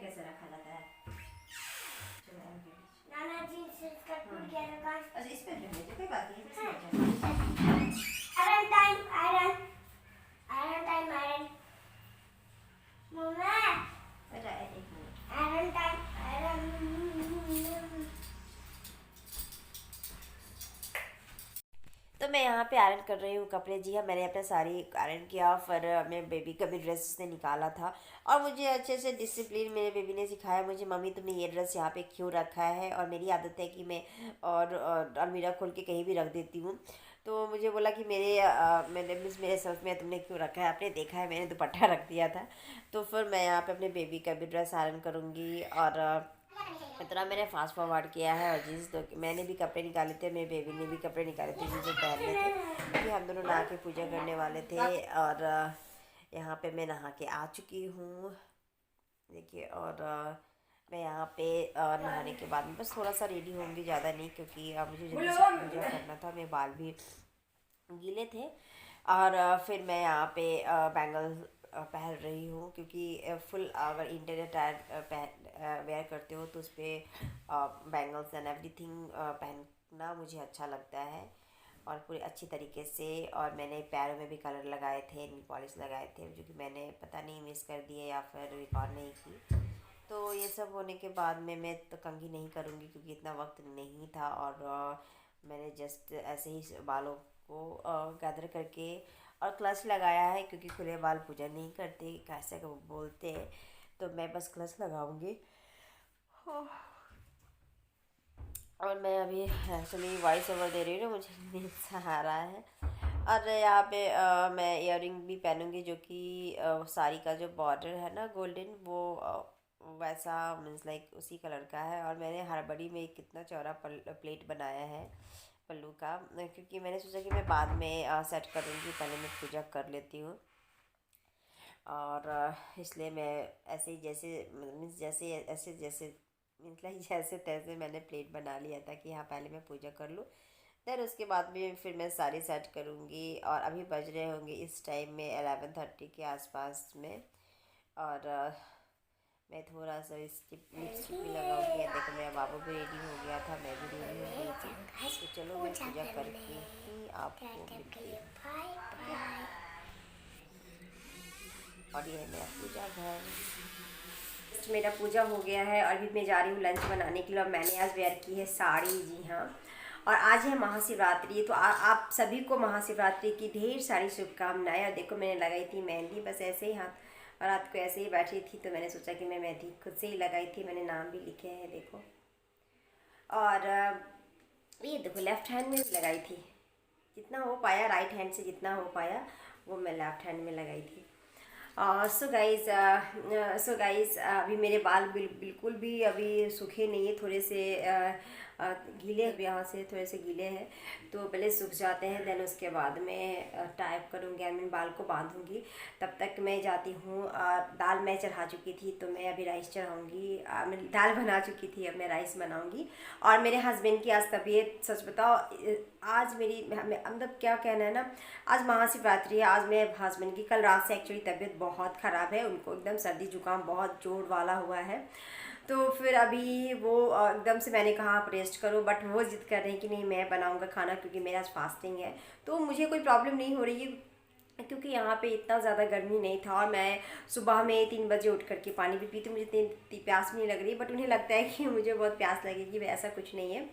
कैसे रखा जाता है। नाना जी से कट टूट गया था काश। अच्छा इस पे रख लीजिए, कोई बात नहीं, फिर से लग जाएगा। Iron time, iron iron time, iron मम्मा बेटा एक मिनट। Iron time, iron. तो मैं यहाँ पे आयरन कर रही हूँ कपड़े। जी हाँ, मैंने अपना साड़ी आयरन किया, फिर अपने बेबी का भी ड्रेस उसने निकाला था और मुझे अच्छे से डिसिप्लिन मेरे बेबी ने सिखाया मुझे, मम्मी तुमने ये ड्रेस यहाँ पे क्यों रखा है। और मेरी आदत है कि मैं और अलमीरा खोल के कहीं भी रख देती हूँ। तो मुझे बोला कि मेरे सर्फ में तुमने क्यों रखा है, आपने देखा है मैंने दुपट्टा रख दिया था। तो फिर मैं यहाँ पे अपने बेबी का भी ड्रेस आयरन करूँगी। और इतना मैंने फास्ट फॉरवर्ड किया है। और जीन्स तो मैंने भी कपड़े निकाले थे, मेरे बेबी ने भी कपड़े निकाले थे जो पहनने थे, क्योंकि हम दोनों नहा के पूजा करने वाले थे। और यहाँ पे मैं नहा के आ चुकी हूँ, देखिए। और मैं यहाँ पे नहाने के बाद में बस थोड़ा सा रेडी होंगी, ज़्यादा नहीं, क्योंकि मुझे जल्दी से पूजा करना था, मेरे बाल भी गीले थे। और फिर मैं यहाँ पे बैंगल पहन रही हूँ, क्योंकि फुल अगर इंटीरियर अटायर वेयर करते हो तो उस पर बैंगल्स एंड एवरीथिंग पहनना मुझे अच्छा लगता है, और पूरे अच्छी तरीके से। और मैंने पैरों में भी कलर लगाए थे, नेल पॉलिश लगाए थे, जो कि मैंने पता नहीं मिस कर दिए या फिर रिकॉर्ड नहीं की। तो ये सब होने के बाद में मैं तो कंघी नहीं करूँगी, क्योंकि इतना वक्त नहीं था। और मैंने जस्ट ऐसे ही बालों को गैदर करके और क्लच लगाया है, क्योंकि खुले बाल पूजा नहीं करते कैसे को बोलते हैं। तो मैं बस क्लच लगाऊंगी। और मैं अभी एक्चुअली वॉइस ओवर दे रही हूँ ना, मुझे नींद सा आ रहा है। और यहाँ पे मैं इयररिंग भी पहनूंगी, जो कि साड़ी का जो बॉर्डर है ना गोल्डन, वो वैसा मीन्स लाइक उसी कलर का है। और मैंने हड़बड़ी में कितना चौड़ा प्लेट बनाया है पल्लू का, क्योंकि मैंने सोचा कि मैं बाद में सेट करूँगी, पहले मैं पूजा कर लेती हूँ। और इसलिए मैं ऐसे ही जैसे मीन्स जैसे ऐसे जैसे मीन्स लाइक जैसे तैसे मैंने प्लेट बना लिया था कि हाँ पहले मैं पूजा कर लूँ, देन उसके बाद में फिर मैं साड़ी सेट करूँगी। और अभी बज रहे होंगे इस टाइम में 11:30 के आसपास में। और मैं थोड़ा सा लिपस्टिक भी लगाऊंगी। या देखो मेरा बाबू भी रेडी हो गया था, मैं भी रेडी हो गई थी। तो चलो मैं पूजा करके ही आपको मिलती हूँ। और ये है मेरा पूजा घर। मेरा पूजा हो गया है और अभी मैं जा रही हूँ लंच बनाने के लिए। और मैंने आज वेयर की है साड़ी, जी हाँ। और आज है महाशिवरात्रि, तो आप सभी को महाशिवरात्रि की ढेर सारी शुभकामनाएं। और देखो मैंने लगाई थी मेहंदी, बस ऐसे ही हाथ और रात को ऐसे ही बैठी थी, तो मैंने सोचा कि मैं मेहंदी खुद से ही लगाई थी। मैंने नाम भी लिखे हैं देखो। और ये देखो लेफ्ट हैंड में भी लगाई थी, जितना हो पाया, राइट हैंड से जितना हो पाया वो मैं लेफ्ट हैंड में लगाई थी। सो गाइस अभी मेरे बाल बिल्कुल भी अभी सूखे नहीं है, थोड़े से गीले यहाँ से थोड़े से गीले हैं। तो पहले सूख जाते हैं, देन उसके बाद में टाइप करूँगी, आई मीन बाल को बांधूँगी। तब तक मैं जाती हूँ। दाल मैं चढ़ा चुकी थी, तो मैं अभी राइस चढ़ाऊँगी। मैं दाल बना चुकी थी, अब मैं राइस बनाऊँगी। और मेरे हस्बैंड की आज तबीयत, सच बताओ आज मेरी मतलब क्या कहना है ना, आज महाशिवरात्रि है। आज मेरे हस्बैंड की कल रात से एक्चुअली तबीयत बहुत ख़राब है, उनको एकदम सर्दी जुकाम बहुत जोर वाला हुआ है। तो फिर अभी वो एकदम से मैंने कहा आप रेस्ट करो, बट वो ज़िद कर रहे हैं कि नहीं मैं बनाऊंगा खाना, क्योंकि मेरा आज फास्टिंग है। तो मुझे कोई प्रॉब्लम नहीं हो रही है, क्योंकि यहाँ पे इतना ज़्यादा गर्मी नहीं था। और मैं सुबह में 3 बजे उठ करके पानी भी पी, तो मुझे इतनी प्यास नहीं लग रही, बट उन्हें लगता है कि मुझे बहुत प्यास लगेगी, वह ऐसा कुछ नहीं है।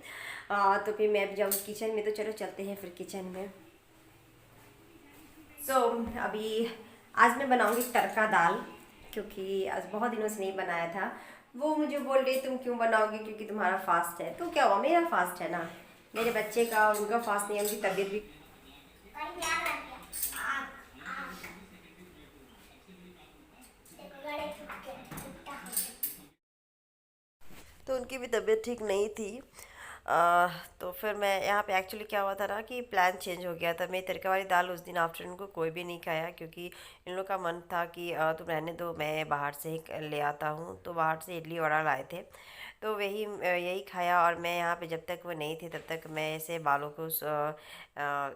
तो फिर मैं जाऊँ किचन में, तो चलो चलते हैं फिर किचन में। अभी आज मैं बनाऊंगी तड़का दाल, क्योंकि आज बहुत दिनों से नहीं बनाया था। वो मुझे बोल रही तुम क्यों बनाओगी, क्योंकि तुम्हारा फास्ट है। तो क्या हुआ, मेरा फास्ट है ना, मेरे बच्चे का और उनका फास्ट नहीं है, उनकी तबीयत भी। तो उनकी भी तबीयत ठीक नहीं थी। तो फिर मैं यहाँ पे एक्चुअली क्या हुआ था ना कि प्लान चेंज हो गया था। मैं तड़का वाली दाल उस दिन आफ्टरनून को कोई भी नहीं खाया, क्योंकि इन लोगों का मन था कि तुम रहने दो, मैं बाहर से ही ले आता हूँ। तो बाहर से इडली वड़ा लाए थे, तो वही यही खाया। और मैं यहाँ पे जब तक वो नहीं थे तब तक मैं ऐसे बालों को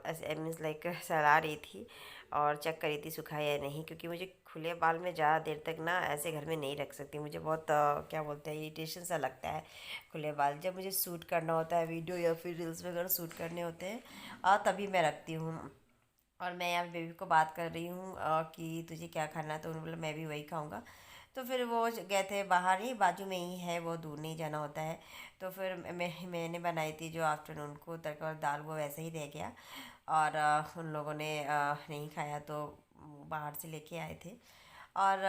ऐसे मीन्स लाइक सहला रही थी और चेक कर रही थी सुखा या नहीं, क्योंकि मुझे खुले बाल में ज़्यादा देर तक ना ऐसे घर में नहीं रख सकती, मुझे बहुत क्या बोलते हैं, इरिटेशन सा लगता है खुले बाल। जब मुझे शूट करना होता है वीडियो या फिर रील्स वगैरह शूट करने होते हैं तभी मैं रखती हूँ। और मैं यहाँ बेबी को बात कर रही हूँ कि तुझे क्या खाना है, तो उन्होंने बोला मैं भी वही खाऊंगा। तो फिर वो गए थे बाहर ही, बाजू में ही है, वो दूर नहीं जाना होता है। तो फिर मैंने बनाई थी जो आफ्टरनून को तड़का और दाल, वो वैसे ही रह गया। और उन लोगों ने नहीं खाया तो बाहर से लेके आए थे। और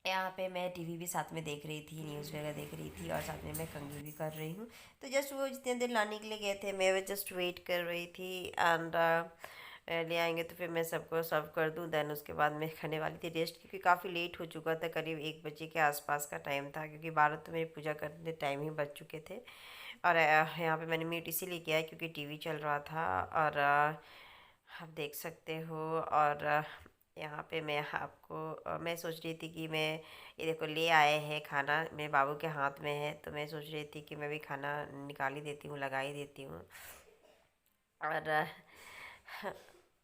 यहाँ पे मैं टीवी भी साथ में देख रही थी, न्यूज़ वगैरह देख रही थी, और साथ में मैं कंघी भी कर रही हूँ। तो जस्ट वो जितने देर लाने के लिए गए थे मैं जस्ट वेट कर रही थी। एंड ले आएंगे तो फिर मैं सबको सर्व कर दूँ, देन उसके बाद मैं खाने वाली थी रेस्ट, क्योंकि काफ़ी लेट हो चुका था, करीब 1 बजे के आसपास का टाइम था, क्योंकि 12 तो मेरी पूजा करने टाइम ही बज चुके थे। और यहाँ पे मैंने म्यूट इसीलिए किया है क्योंकि टीवी चल रहा था। और आप देख सकते हो। और यहाँ पे मैं आपको मैं सोच रही थी कि मैं, ये देखो ले आए हैं खाना, मेरे बाबू के हाथ में है, तो मैं सोच रही थी कि मैं भी खाना निकाल ही देती हूँ, लगा ही देती हूँ। और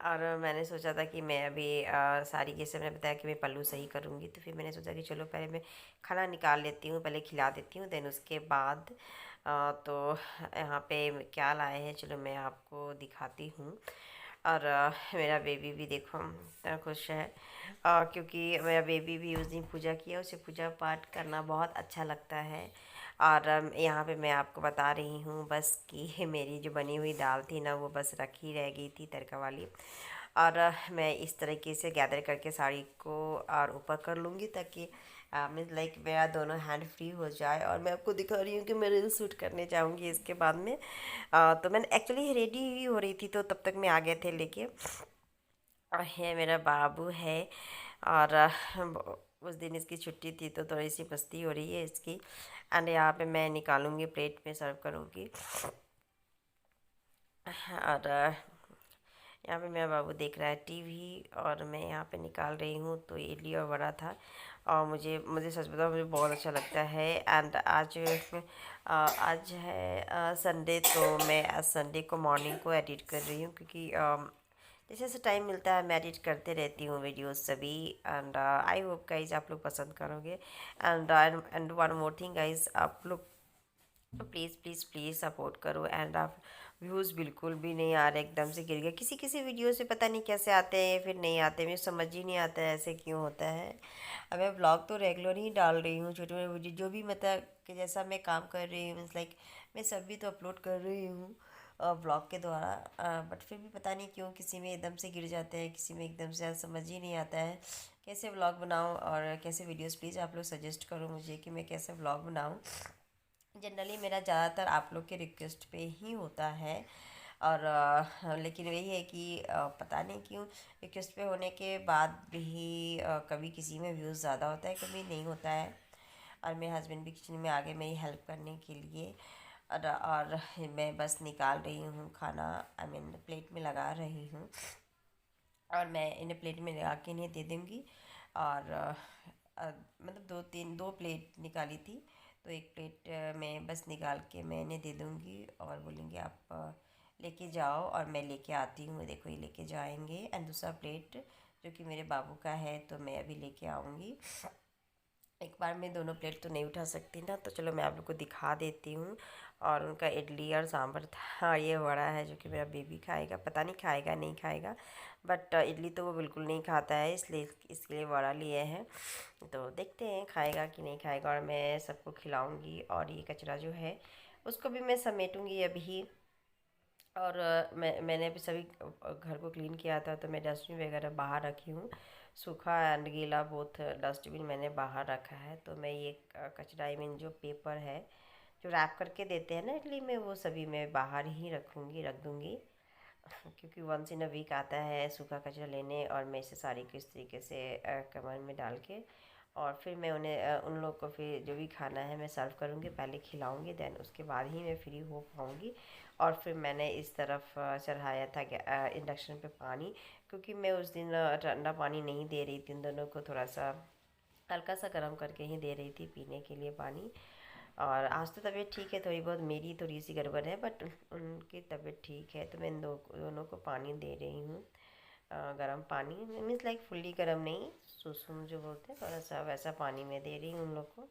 और मैंने सोचा था कि मैं अभी सारी, जैसे मैंने बताया कि मैं पल्लू सही करूँगी, तो फिर मैंने सोचा कि चलो पहले मैं खाना निकाल लेती हूँ, पहले खिला देती हूँ, देन उसके बाद तो यहाँ पे क्या लाए हैं चलो मैं आपको दिखाती हूँ। और मेरा बेबी भी देखो इतना खुश है क्योंकि मेरा बेबी भी उस दिन पूजा किया, उसे पूजा पाठ करना बहुत अच्छा लगता है। और यहाँ पे मैं आपको बता रही हूँ बस कि मेरी जो बनी हुई दाल थी ना, वो बस रखी रह गई थी तड़का वाली। और मैं इस तरीके से गैदर करके साड़ी को और ऊपर कर लूँगी, ताकि मीन्स लाइक मेरा दोनों हैंड फ्री हो जाए। और मैं आपको दिखा रही हूँ कि मैं रील शूट करने जाऊँगी इसके बाद में। तो मैंने एक्चुअली रेडी ही हो रही थी, तो तब तक मैं आ गए थे लेके। और ये मेरा बाबू है। और उस दिन इसकी छुट्टी थी तो थोड़ी सी मस्ती हो रही है इसकी। एंड यहाँ पे मैं निकालूंगी, प्लेट में सर्व करूँगी। और यहाँ पे मेरा बाबू देख रहा है टीवी, और मैं यहाँ पे निकाल रही हूँ। तो इडली और वड़ा था, और मुझे मुझे सच बताओ मुझे बहुत अच्छा लगता है। एंड आज है संडे, तो मैं आज संडे को मॉर्निंग को एडिट कर रही हूँ, क्योंकि जैसे जैसे टाइम मिलता है मैं एडिट करते रहती हूँ वीडियोस सभी। एंड आई होप गाइज आप लोग पसंद करोगे। And one more thing guys, आप लोग तो प्लीज़ प्लीज़ प्लीज़ सपोर्ट करो। एंड आप व्यूज़ बिल्कुल भी नहीं आ रहे, एकदम से गिर गए। किसी किसी वीडियो से पता नहीं कैसे आते हैं फिर नहीं आते, मुझे समझ ही नहीं आता है ऐसे क्यों होता है। अब मैं ब्लॉग तो रेगुलर ही डाल रही हूँ, छोटे छोटे वीडियो जो भी, मतलब कि जैसा मैं काम कर रही हूँ, मीन्स लाइक मैं सब भी तो अपलोड कर रही हूँ ब्लॉग के द्वारा। बट फिर भी पता नहीं क्यों किसी में एकदम से गिर जाते हैं, किसी में एकदम से समझ ही नहीं आता है कैसे व्लॉग बनाऊँ और कैसे वीडियोस। प्लीज़ आप लोग सजेस्ट करो मुझे कि मैं कैसे व्लॉग बनाऊँ। जनरली मेरा ज़्यादातर आप लोग के रिक्वेस्ट पे ही होता है। और लेकिन वही है कि पता नहीं क्यों रिक्वेस्ट पे होने के बाद भी कभी किसी में व्यूज़ ज़्यादा होता है, कभी नहीं होता है। और मेरे हस्बैंड भी किचन में आ गए मेरी हेल्प करने के लिए। और मैं बस निकाल रही हूँ खाना, आई मीन प्लेट में लगा रही हूँ, और मैं इन्हें प्लेट में लगा के इन्हें दे दूँगी। और मतलब दो प्लेट निकाली थी, तो एक प्लेट में बस निकाल के मैं इन्हें दे दूँगी, और बोलेंगे आप लेके जाओ, और मैं लेके आती हूँ। देखो ये लेके जाएंगे। एंड दूसरा प्लेट जो कि मेरे बाबू का है, तो मैं अभी लेके आऊँगी। एक बार में दोनों प्लेट तो नहीं उठा सकती ना, तो चलो मैं आप लोग को दिखा देती हूँ। और उनका इडली और सांभर था, और ये वड़ा है जो कि मेरा बेबी खाएगा, पता नहीं खाएगा नहीं खाएगा। बट इडली तो वो बिल्कुल नहीं खाता है, इसलिए इसके लिए वड़ा लिए हैं। तो देखते हैं खाएगा कि नहीं खाएगा, और मैं सबको खिलाऊँगी। और ये कचरा जो है उसको भी मैं समेटूँगी अभी। और मैंने भी सभी घर को क्लीन किया था, तो मैं डस्टबिन वगैरह बाहर रखी हूँ। सूखा एंड गीला बोथ डस्टबिन मैंने बाहर रखा है। तो मैं ये कचरा, आई मीन जो पेपर है जो रैप करके देते हैं ना इडली में, वो सभी मैं बाहर ही रख दूँगी। क्योंकि वंस इन अ वीक आता है सूखा कचरा लेने, और मैं इसे सारी को इस तरीके से कमर में डाल के, और फिर मैं उन्हें उन लोग को फिर जो भी खाना है मैं सर्व करूँगी, पहले खिलाऊँगी, देन उसके बाद ही मैं फ्री हो पाऊँगी। और फिर मैंने इस तरफ चढ़ाया था इंडक्शन पे पानी, क्योंकि मैं उस दिन ठंडा पानी नहीं दे रही थी, उन दोनों को थोड़ा सा हल्का सा गर्म करके ही दे रही थी पीने के लिए पानी। और आज तो तबीयत ठीक है, थोड़ी बहुत मेरी थोड़ी सी गड़बड़ है, बट उनकी तबीयत ठीक है, तो मैं इन दोनों को पानी दे रही हूँ। गर्म पानी, मीन्स लाइक फुल्ली गर्म नहीं, सुसुम जो बोलते हैं, थोड़ा सा वैसा पानी में दे रही हूँ उन लोग को।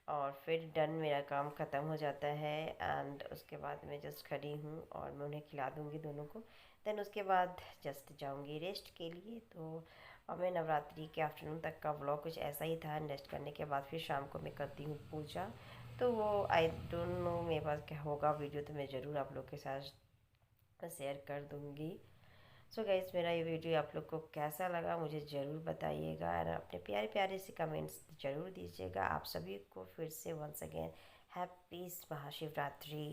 और फिर डन, मेरा काम ख़त्म हो जाता है। एंड उसके बाद मैं जस्ट खड़ी हूँ और मैं उन्हें खिला दूँगी दोनों को। देन उसके बाद जस्ट जाऊँगी रेस्ट के लिए। तो और मैं नवरात्रि के आफ्टरनून तक का व्लॉग कुछ ऐसा ही था। रेस्ट करने के बाद फिर शाम को मैं करती हूँ पूजा। तो वो आई डोंट नो मेरे पास क्या होगा वीडियो, तो मैं ज़रूर आप लोग के साथ शेयर कर दूँगी। सो गाइस, मेरा ये वीडियो आप लोग को कैसा लगा मुझे ज़रूर बताइएगा, और अपने प्यारे प्यारे से कमेंट्स ज़रूर दीजिएगा। आप सभी को फिर से वंस अगेन हैप्पी महाशिवरात्रि।